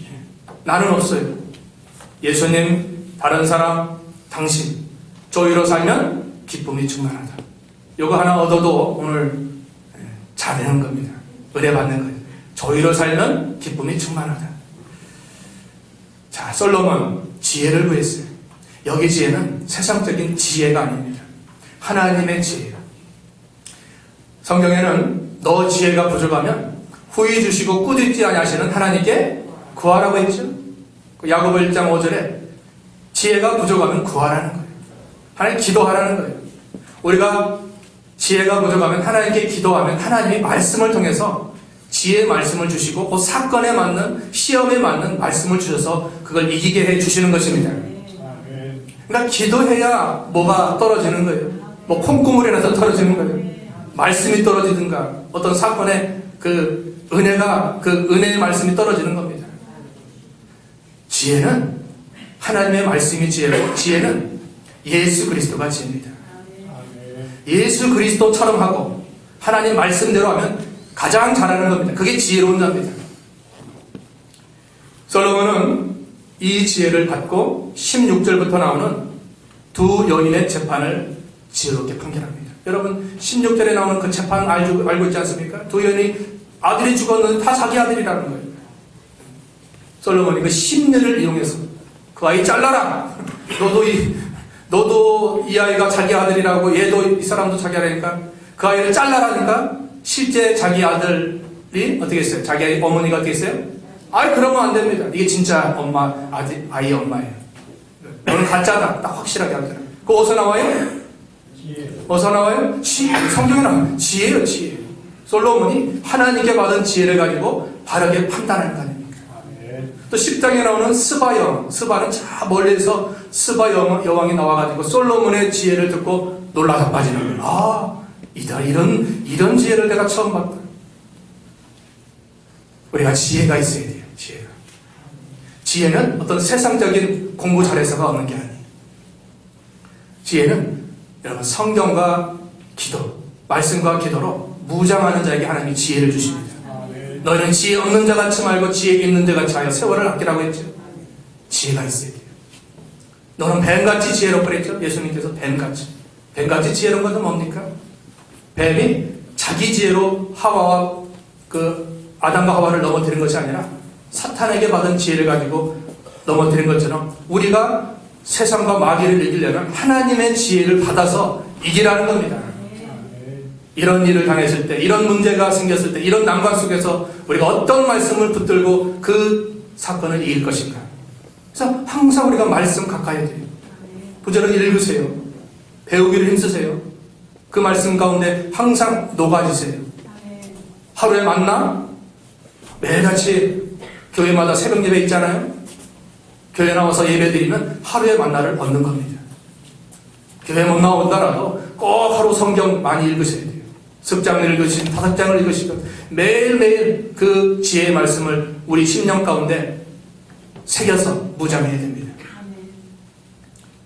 나는 없어요. 예수님, 다른 사람, 당신. joy로 살면 기쁨이 충만하다. 요거 하나 얻어도 오늘 잘 되는 겁니다. 은혜 받는 거예요. joy로 살면 기쁨이 충만하다. 자, 솔로몬 지혜를 구했어요. 여기 지혜는 세상적인 지혜가 아닙니다. 하나님의 지혜예요. 성경에는 너 지혜가 부족하면 후히 주시고 꾸짖지 아니하시는 하나님께 구하라고 했죠. 야고보 1장 5절에 지혜가 부족하면 구하라는 거예요. 하나님 기도하라는 거예요. 우리가 지혜가 부족하면 하나님께 기도하면 하나님이 말씀을 통해서 지혜의 말씀을 주시고 그 사건에 맞는 시험에 맞는 말씀을 주셔서 그걸 이기게 해 주시는 것입니다. 그러니까 기도해야 뭐가 떨어지는 거예요. 뭐 콩고물이라도 떨어지는 거예요. 말씀이 떨어지든가 어떤 사건에 그 은혜가 그 은혜의 말씀이 떨어지는 겁니다. 지혜는 하나님의 말씀이 지혜고 지혜는 예수 그리스도가 지혜입니다. 예수 그리스도처럼 하고 하나님 말씀대로 하면 가장 잘하는 겁니다. 그게 지혜로운 자입니다. 솔로몬은 이 지혜를 받고 16절부터 나오는 두 여인의 재판을 지혜롭게 판결합니다. 여러분 16절에 나오는 그 재판 알고 있지 않습니까? 두 여인이 아들이 죽었는데 다 자기 아들이라는 거예요. 솔로몬이 그 심리를 이용해서 그 아이 잘라라. 너도 이 아이가 자기 아들이라고 얘도 이 사람도 자기 아들이니까 그 아이를 잘라라니까 실제 자기 아들이 어떻게 했어요? 자기 어머니가 어떻게 했어요? 아이 그러면 안 됩니다. 이게 진짜 엄마 아이 엄마예요. 너는 가짜다. 딱 확실하게 하잖아. 그거 어디서 나와요? 어디서 나와요? 성경에 나와요. 지혜요, 지혜. 솔로몬이 하나님께 받은 지혜를 가지고 바르게 판단하는 거 아닙니까? 또 10장에 나오는 스바 여왕. 스바는 저 멀리서 스바 여왕이 나와가지고 솔로몬의 지혜를 듣고 놀라서 빠지는 거예요. 아, 이런 지혜를 내가 처음 봤다. 우리가 지혜가 있어야 돼요. 지혜가. 지혜는 어떤 세상적인 공부 잘해서가 없는 게 아니에요. 지혜는 여러분 성경과 기도, 말씀과 기도로 무장하는 자에게 하나님이 지혜를 주십니다. 너희는 지혜 없는 자 같이 말고 지혜 있는 자 같이 하여 세월을 아끼라고 했죠. 지혜가 있어야 돼요. 너는 뱀같이 지혜롭고 그랬죠. 예수님께서 뱀같이. 뱀같이 지혜로운 것은 뭡니까? 뱀이 자기 지혜로 하와와 아담과 하와를 넘어뜨린 것이 아니라 사탄에게 받은 지혜를 가지고 넘어뜨린 것처럼 우리가 세상과 마귀를 이기려면 하나님의 지혜를 받아서 이기라는 겁니다. 이런 일을 당했을 때, 이런 문제가 생겼을 때, 이런 난관 속에서 우리가 어떤 말씀을 붙들고 그 사건을 이길 것인가. 그래서 항상 우리가 말씀 가까이 돼요. 부지런히 읽으세요. 배우기를 힘쓰세요. 그 말씀 가운데 항상 녹아지세요. 하루에 만나? 매일같이 교회마다 새벽 예배 있잖아요. 교회 나와서 예배 드리면 하루의 만나를 얻는 겁니다. 교회 못 나온다라도 꼭 하루 성경 많이 읽으셔야 돼요. 습장을 읽으시면 5장을 읽으시면 매일매일 그 지혜의 말씀을 우리 심령 가운데 새겨서 무장해야 됩니다.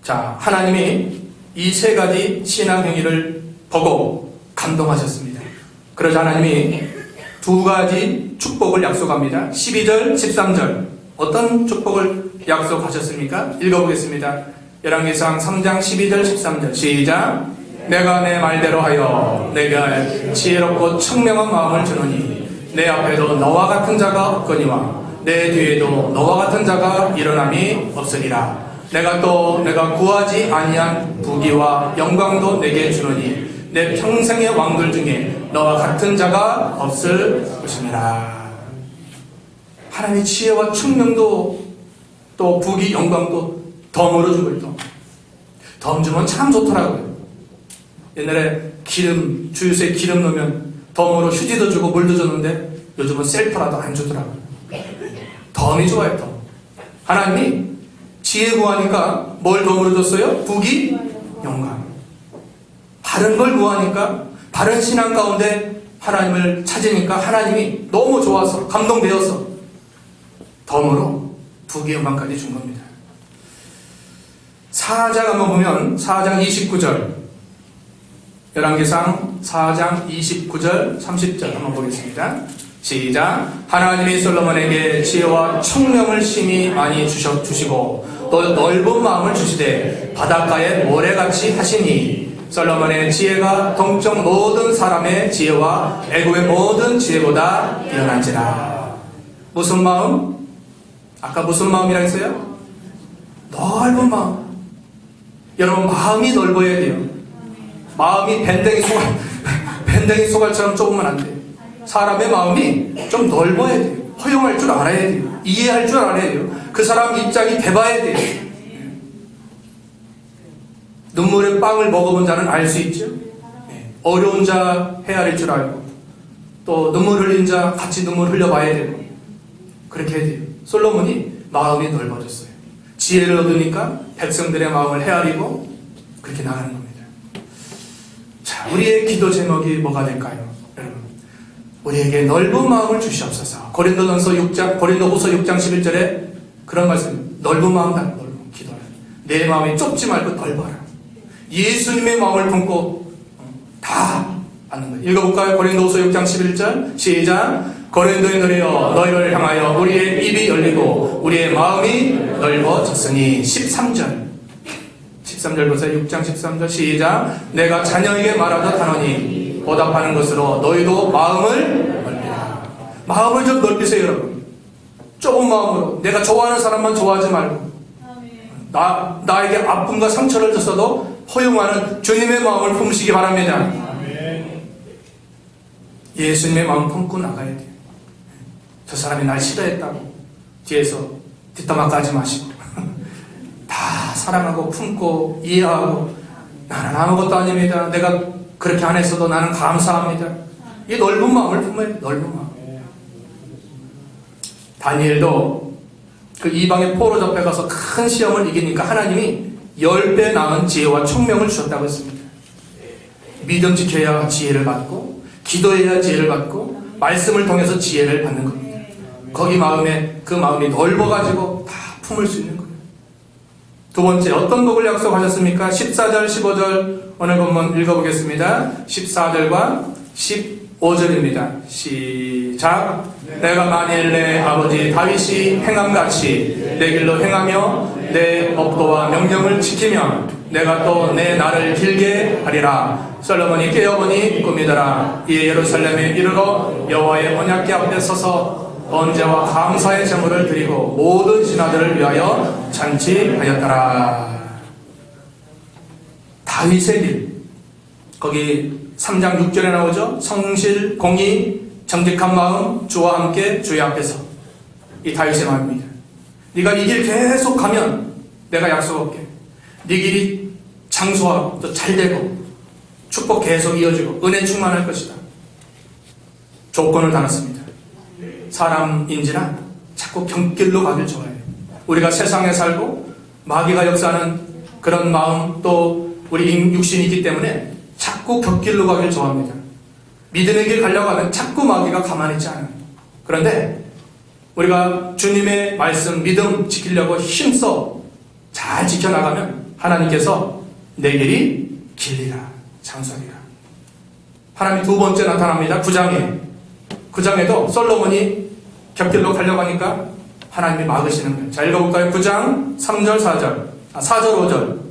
자, 하나님이 이 세 가지 신앙 행위를 보고 감동하셨습니다. 그러자 하나님이 두 가지 축복을 약속합니다. 12절, 13절. 어떤 축복을 약속하셨습니까? 읽어보겠습니다. 열왕기상 3장 12절, 13절. 시작. 내가 내 말대로 하여 내가 지혜롭고 청명한 마음을 주노니 내 앞에도 너와 같은 자가 없거니와 내 뒤에도 너와 같은 자가 일어남이 없으리라. 내가 구하지 아니한 부귀와 영광도 내게 주노니 내 평생의 왕들 중에 너와 같은 자가 없을 것입니다. 하나님의 지혜와 청명도 또 부귀 영광도 덤으로 주고 또 덤 주면 참 좋더라고요. 옛날에 주유소에 기름 넣으면 덤으로 휴지도 주고 물도 줬는데 요즘은 셀프라도 안 주더라고요. 덤이 좋아요. 덤. 하나님이 지혜 구하니까 뭘 덤으로 줬어요? 부귀 영광. 바른 걸 구하니까, 바른 신앙 가운데 하나님을 찾으니까 하나님이 너무 좋아서 감동되어서 덤으로 부귀 영광까지 준 겁니다. 4장 한번 보면 4장 29절, 열왕기상 4장 29절 30절 한번 보겠습니다. 시작. 하나님이 솔로몬에게 지혜와 총명을 심히 많이 주시고 또 넓은 마음을 주시되 바닷가에 모래같이 하시니 솔로몬의 지혜가 동쪽 모든 사람의 지혜와 애굽의 모든 지혜보다 뛰어난지라. 무슨 마음? 아까 무슨 마음이라 했어요? 넓은 마음. 여러분, 마음이 넓어야 돼요. 마음이 밴댕이 소갈처럼 좁으면 안 돼요. 사람의 마음이 좀 넓어야 돼요. 허용할 줄 알아야 돼요. 이해할 줄 알아야 돼요. 그 사람 입장이 돼봐야 돼요. 눈물의 빵을 먹어본 자는 알 수 있죠. 어려운 자 헤아릴 줄 알고, 또 눈물 흘린 자 같이 눈물 흘려봐야 되고, 그렇게 해야 돼요. 솔로몬이 마음이 넓어졌어요. 지혜를 얻으니까 백성들의 마음을 헤아리고 그렇게 나가는 겁니다. 자, 우리의 기도 제목이 뭐가 될까요? 여러분, 우리에게 넓은 마음을 주시옵소서. 고린도후서 6장 11절에 그런 말씀, 넓은 마음 달, 넓은 기도를. 내 마음이 좁지 말고 넓어라. 예수님의 마음을 품고 다 받는 거예요. 읽어볼까요? 고린도후서 6장 11절 시작. 고린도의 노래여 너희를 향하여 우리의 입이 열리고 우리의 마음이 넓어졌으니. 13절 보세요. 6장 13절 시작. 내가 자녀에게 말하듯 하노니 보답하는 것으로 너희도 마음을 넓히라. 마음을 좀 넓히세요, 여러분. 좁은 마음으로 내가 좋아하는 사람만 좋아하지 말고, 나에게 아픔과 상처를 줬어도 허용하는 주님의 마음을 품으시기 바랍니다. 예수님의 마음 품고 나가야 돼요. 저 사람이 날 싫어했다고 뒤에서 뒷담화 까지 마시고 다 사랑하고 품고 이해하고, 나는 아무것도 아닙니다. 내가 그렇게 안 했어도 나는 감사합니다. 이 넓은 마음을 품어야 돼요. 넓은 마음. 다니엘도 그 이방의 포로 잡혀가서 큰 시험을 이기니까 하나님이 10배 남은 지혜와 총명을 주셨다고 했습니다. 믿음 지켜야 지혜를 받고, 기도해야 지혜를 받고, 말씀을 통해서 지혜를 받는 겁니다. 거기 마음에, 그 마음이 넓어가지고 다 품을 수 있는 거예요. 두 번째, 어떤 복을 약속하셨습니까? 14절 15절 오늘 본문 읽어보겠습니다. 14절과 15절입니다 시작. 내가 만일 내 아버지 다윗이 행함같이 내 길로 행하며 내 법도와 명령을 지키면 내가 또 내 날을 길게 하리라. 솔로몬이 깨어보니 꿈이더라. 이에 예루살렘에 이르러 여호와의 언약궤 앞에 서서 번제와 감사의 제물을 드리고 모든 신하들을 위하여 잔치하였더라. 다윗의 길, 거기 3장 6절에 나오죠. 성실, 공의, 정직한 마음, 주와 함께 주의 앞에서. 이 다윗의 마음입니다. 네가 이 길 계속 가면 내가 약속할게. 네 길이 장수하고 또 잘되고 축복 계속 이어지고 은혜 충만할 것이다. 조건을 달았습니다. 사람인지라 자꾸 경길로 가길 좋아해요. 우리가 세상에 살고 마귀가 역사하는 그런 마음, 또 우리 육신이 있기 때문에 자꾸 곁길로 가길 좋아합니다. 믿음의 길 가려고 하면 자꾸 마귀가 가만히 있지 않아요. 그런데 우리가 주님의 말씀, 믿음 지키려고 힘써 잘 지켜나가면 하나님께서 내 길이 길리라, 장수하리라. 하나님이 두 번째 나타납니다. 9장에도 솔로몬이 곁길로 가려고 하니까 하나님이 막으시는 거예요. 자, 읽어볼까요? 9장 3절 4절 5절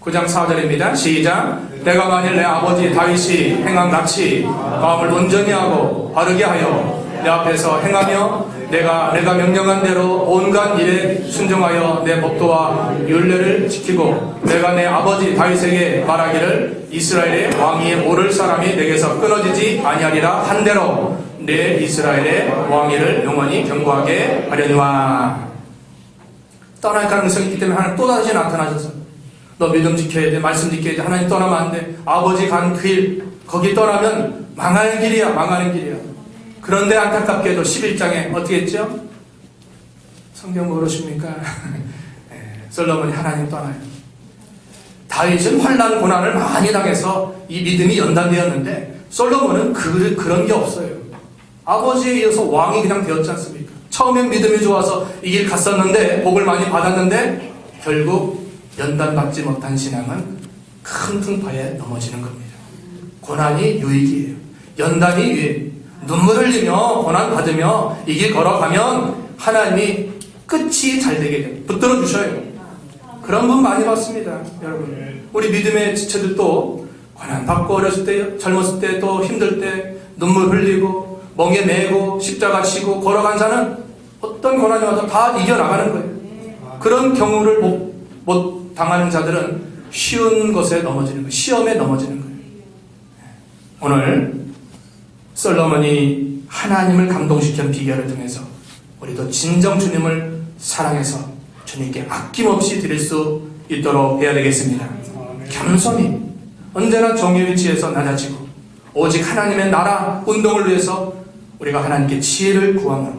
9장 4절입니다 시작. 내가 만일 내 아버지 다윗이 행함같이 마음을 온전히 하고 바르게 하여 내 앞에서 행하며 내가 명령한 대로 온갖 일에 순종하여 내 법도와 율례를 지키고 내가 내 아버지 다윗에게 말하기를 이스라엘의 왕위에 오를 사람이 내게서 끊어지지 아니하리라 한 대로 내 이스라엘의 왕위를 영원히 견고하게 하려니와. 떠날 가능성이 있기 때문에 하나님 또다시 나타나셔서 너 믿음 지켜야 돼, 말씀 지켜야 돼, 하나님 떠나면 안 돼, 아버지 간 그 길 거기 떠나면 망하는 길이야. 그런데 안타깝게도 11장에 어떻게 했죠? 성경 모르십니까? 솔로몬이 하나님 떠나요. 다윗은 환난 고난을 많이 당해서 이 믿음이 연단되었는데 솔로몬은 그런 게 없어요. 아버지에 이어서 왕이 그냥 되었지 않습니까? 처음엔 믿음이 좋아서 이 길 갔었는데 복을 많이 받았는데 결국 연단받지 못한 신앙은 큰 풍파에 넘어지는 겁니다. 고난이 유익이에요. 연단이 유익. 눈물 흘리며 고난 받으며 이 길 걸어가면 하나님이 끝이 잘 되게 돼요. 붙들어 주셔요. 그런 분 많이 봤습니다, 여러분. 우리 믿음의 지체들도 고난 받고 어렸을 때, 젊었을 때, 또 힘들 때 눈물 흘리고 멍에 매고 십자가 지고 걸어간 자는 어떤 고난이 와도 다 이겨나가는 거예요. 그런 경우를 못 당하는 자들은 쉬운 것에 넘어지는 거예요. 시험에 넘어지는 거예요. 오늘 솔로몬이 하나님을 감동시킨 비결을 통해서 우리도 진정 주님을 사랑해서 주님께 아낌없이 드릴 수 있도록 해야 되겠습니다. 겸손히 언제나 정의 위치에서 낮아지고 오직 하나님의 나라 운동을 위해서 우리가 하나님께 지혜를 구함으로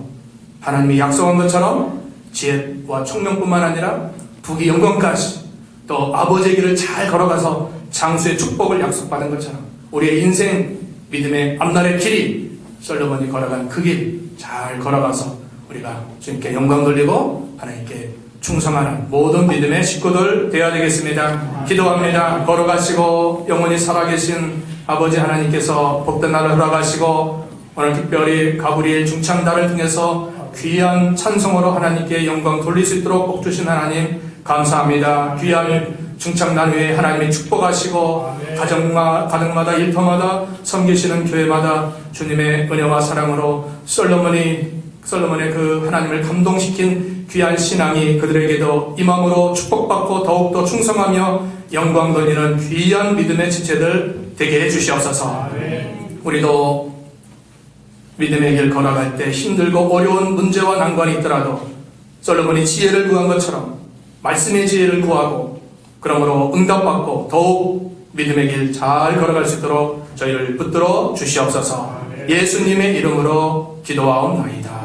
하나님이 약속한 것처럼 지혜와 총명뿐만 아니라 부귀 영광까지 또 아버지의 길을 잘 걸어가서 장수의 축복을 약속받은 것처럼 우리의 인생 믿음의 앞날의 길이 솔로몬이 걸어간 그 길 잘 걸어가서 우리가 주님께 영광 돌리고 하나님께 충성하는 모든 믿음의 식구들 되어야 되겠습니다. 기도합니다. 걸어가시고 영원히 살아계신 아버지 하나님께서 복된 날을 허락하시고 오늘 특별히 가브리엘 중창단을 통해서 귀한 찬송으로 하나님께 영광 돌릴 수 있도록 복 주신 하나님 감사합니다. 귀한 중창단 위에 하나님이 축복하시고 가정마다 일터마다 섬기시는 교회마다 주님의 은혜와 사랑으로 솔로몬의 그 하나님을 감동시킨 귀한 신앙이 그들에게도 임함으로 축복받고 더욱더 충성하며 영광 돌리는 귀한 믿음의 지체들 되게 해주시옵소서. 우리도 믿음의 길 걸어갈 때 힘들고 어려운 문제와 난관이 있더라도 솔로몬이 지혜를 구한 것처럼 말씀의 지혜를 구하고 그러므로 응답받고 더욱 믿음의 길 잘 걸어갈 수 있도록 저희를 붙들어 주시옵소서. 예수님의 이름으로 기도하옵나이다.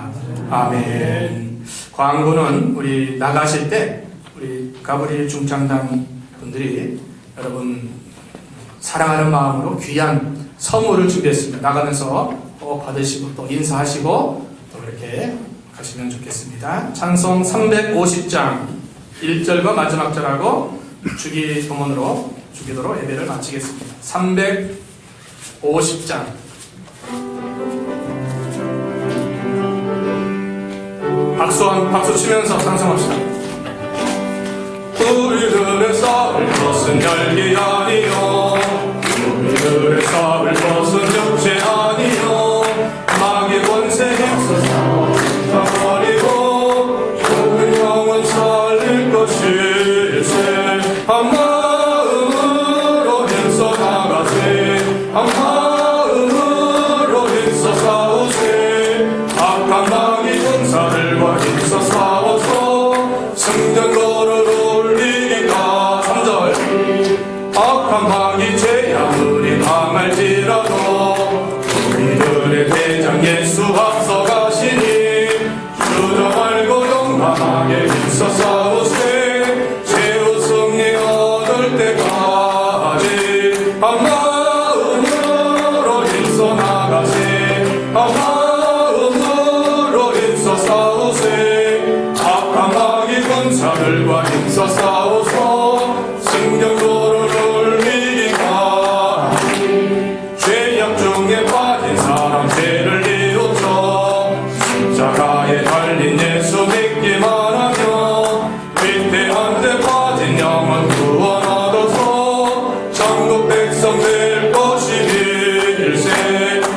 아멘. 광고는 우리 나가실 때 우리 가브리엘 중창단 분들이 여러분 사랑하는 마음으로 귀한 선물을 준비했습니다. 나가면서 또 받으시고 또 인사하시고 또 그렇게 가시면 좋겠습니다. 찬송 350장 1절과 마지막 절하고 주기 도문으로 주기도로 예배를 마치겠습니다. 350장 박수 치면서 찬송합시다. 우리들의 싸울 것은 열기 아니요 우리들의 싸울 것은 육체 아니요 마귀 권세 힘써 싸워버리고 죽은 영혼 살릴 것일세 한 마음으로 힘써 나가세 한 마음으로 힘써 싸우세 악한 마귀 군사들과 힘써 싸워서 승전거를 올리리까 3절 악한 마귀 죄아무리 당할지라도 우리들의 대장 예수 앞서가시니 주저 말고 용감하게 힘써 싸우세 최후 승리 얻을 때까지 한 마음으로 힘써 나가세 한 마음으로 힘써 싸우세 악한 마귀 군사들과 힘써 싸워서 승전도를 올리리까 죄악 중에 빠진 사람 죄를 뉘우쳐 십자가에 달린 예수 믿기만 하며 위태한 데 빠진 영혼 구원 얻어서 천국 백성 될 것이일세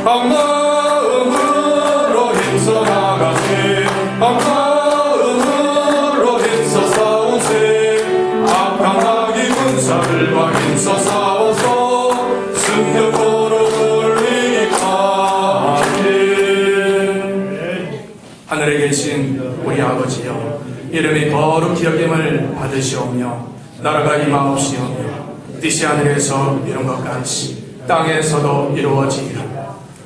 한 마음으로 힘써 나가세 한 마음으로 힘써 싸우세 악한 마귀 군사들과 힘써 싸워서 승전도를 올리기까지. 하늘에 계신 우리 아버지여 이름이 거룩히 여김을 받으시오며 나라가 임하옵시오며 뜻이 하늘에서 이룬 것 같이 땅에서도 이루어지리라.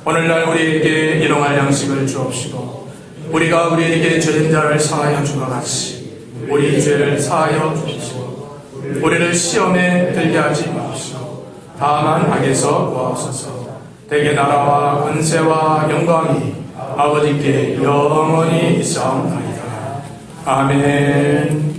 오늘날 우리에게 일용할 양식을 주옵시고 우리가 우리에게 죄진 자를 사하여 준 것 같이 우리 죄를 사하여 주옵시고 우리를 시험에 들게 하지 마옵시고 다만 악에서 구하옵소서. 대개 나라와 권세와 영광이 아버지께 영원히 있사옵나이다. 아멘.